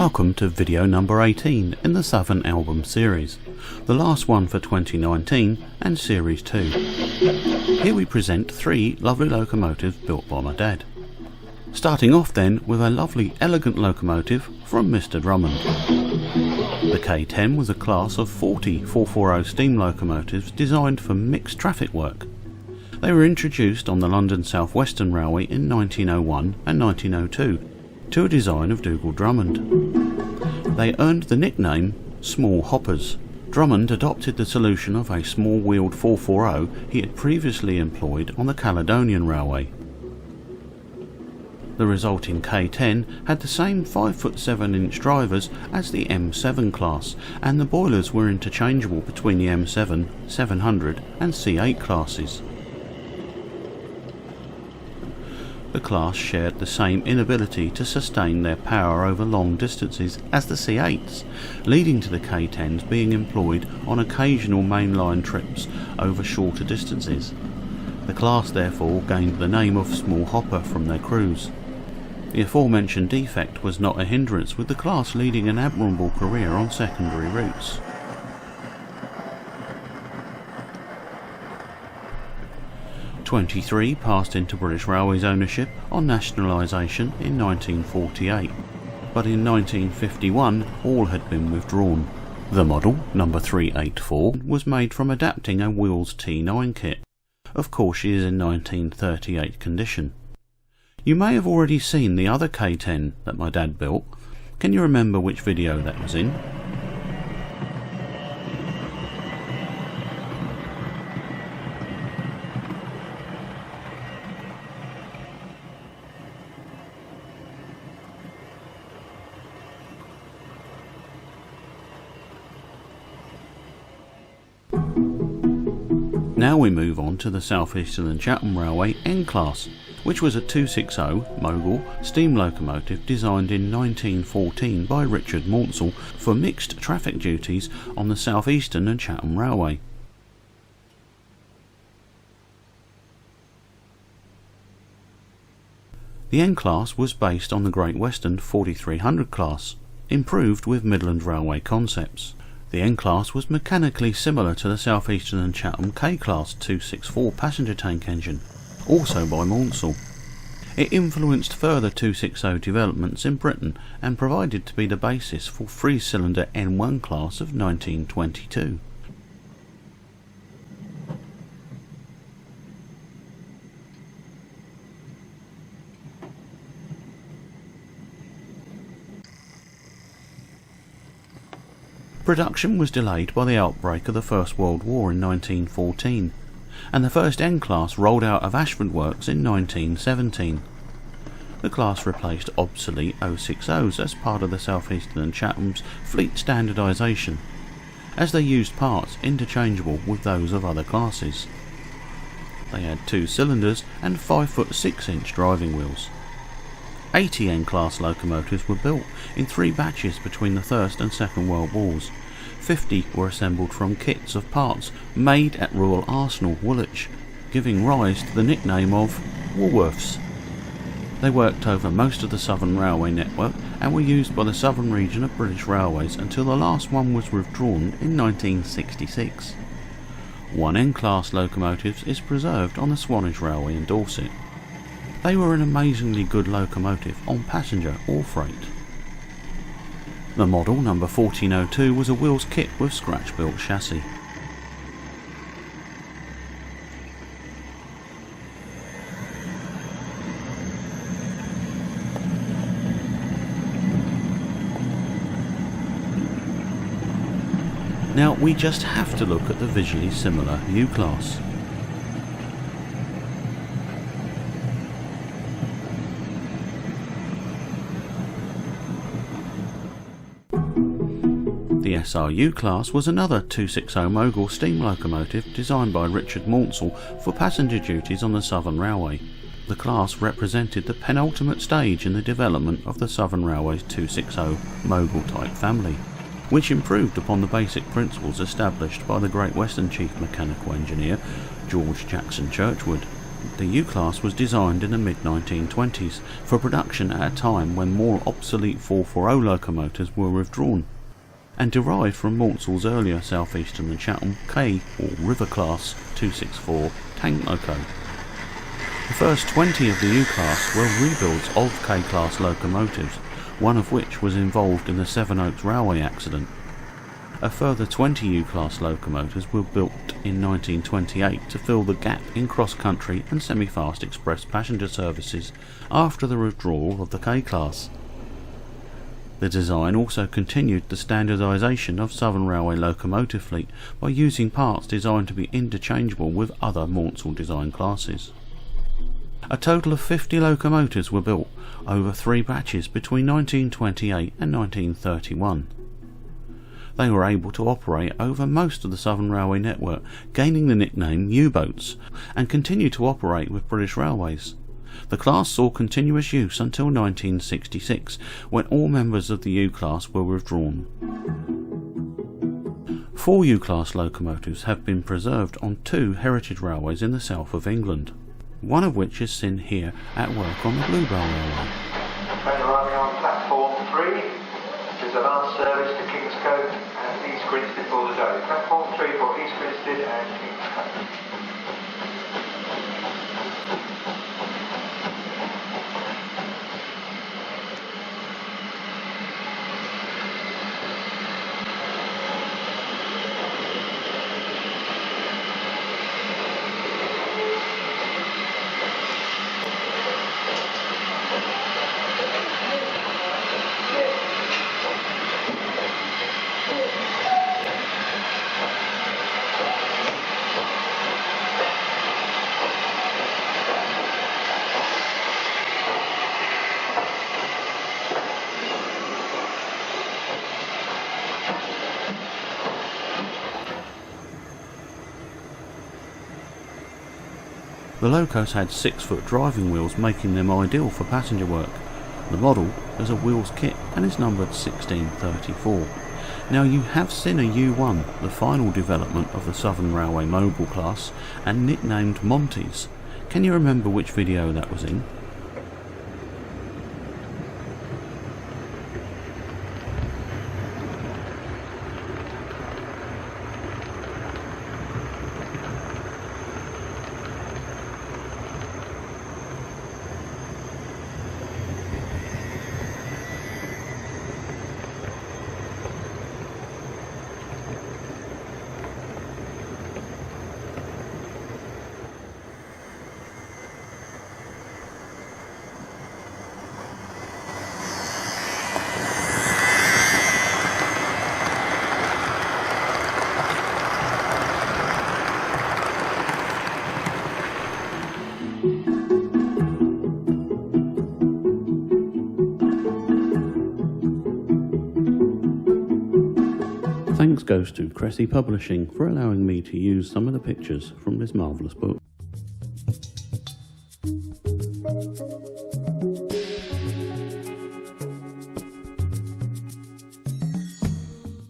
Welcome to video number 18 in the Southern Album series, the last one for 2019 and Series 2. Here we present 3 lovely locomotives built by my dad. Starting off then with a lovely elegant locomotive from Mr. Drummond. The K10 was a class of 40 440 steam locomotives designed for mixed traffic work. They were introduced on the London South Western Railway in 1901 and 1902 to a design of Dougal Drummond. They earned the nickname Small Hoppers. Drummond adopted the solution of a small-wheeled 440 he had previously employed on the Caledonian Railway. The resulting K10 had the same 5'7" drivers as the M7 class, and the boilers were interchangeable between the M7, 700 and C8 classes. The class shared the same inability to sustain their power over long distances as the C8s, leading to the K10s being employed on occasional mainline trips over shorter distances. The class therefore gained the name of Small Hopper from their crews. The aforementioned defect was not a hindrance, with the class leading an admirable career on secondary routes. '23 passed into British Railways ownership on nationalisation in 1948, but in 1951 all had been withdrawn. The model, number 384, was made from adapting a Wheels T9 kit. Of course she is in 1938 condition. You may have already seen the other K10 that my dad built. Can you remember which video that was in? Now we move on to the South Eastern and Chatham Railway N-Class, which was a 260 Mogul steam locomotive designed in 1914 by Richard Maunsell for mixed traffic duties on the South Eastern and Chatham Railway. The N-Class was based on the Great Western 4300 class, improved with Midland Railway concepts. The N-Class was mechanically similar to the South Eastern and Chatham K-Class 264 passenger tank engine, also by Maunsell. It influenced further 260 developments in Britain and provided to be the basis for 3-cylinder N1 class of 1922. Production was delayed by the outbreak of the First World War in 1914, and the first N-Class rolled out of Ashford Works in 1917. The class replaced obsolete 060s as part of the South Eastern and Chatham's fleet standardisation, as they used parts interchangeable with those of other classes. They had 2 cylinders and 5'6" driving wheels. 80 N-Class locomotives were built in 3 batches between the First and Second World Wars. 50 were assembled from kits of parts made at Royal Arsenal, Woolwich, giving rise to the nickname of Woolworths. They worked over most of the Southern Railway network and were used by the Southern region of British Railways until the last one was withdrawn in 1966. 1 N-Class locomotive is preserved on the Swanage Railway in Dorset. They were an amazingly good locomotive on passenger or freight. The model, number 1402, was a wheels kit with scratch-built chassis. Now we just have to look at the visually similar U-Class. The SRU class was another 260 Mogul steam locomotive designed by Richard Maunsell for passenger duties on the Southern Railway. The class represented the penultimate stage in the development of the Southern Railway's 260 Mogul type family, which improved upon the basic principles established by the Great Western Chief Mechanical Engineer George Jackson Churchward. The U-Class was designed in the mid-1920s for production at a time when more obsolete 440 locomotives were withdrawn, and derived from Maunsell's earlier South Eastern and Chatham K or River Class 264 tank loco. The first 20 of the U-Class were rebuilds of K-Class locomotives, one of which was involved in the Sevenoaks Railway accident. A further 20 U-Class locomotives were built in 1928 to fill the gap in cross-country and semi-fast express passenger services after the withdrawal of the K-Class. The design also continued the standardisation of Southern Railway locomotive fleet by using parts designed to be interchangeable with other Maunsell design classes. A total of 50 locomotives were built over 3 batches between 1928 and 1931. They were able to operate over most of the Southern Railway network, gaining the nickname U-boats, and continue to operate with British Railways. The class saw continuous use until 1966, when all members of the U-Class were withdrawn. 4 U-Class locomotives have been preserved on 2 heritage railways in the south of England, one of which is seen here at work on the Bluebell Railway. Train arriving on platform 3, which is the last service to Kingscote and East Grinstead for the day. Platform 3 for East Grinstead and Kingscote. The locos had 6-foot driving wheels, making them ideal for passenger work. The model has a wheels kit and is numbered 1634. Now, you have seen a U1, the final development of the Southern Railway Mobile class, and nicknamed Monties. Can you remember which video that was in? Thanks goes to Cressy Publishing for allowing me to use some of the pictures from this marvellous book.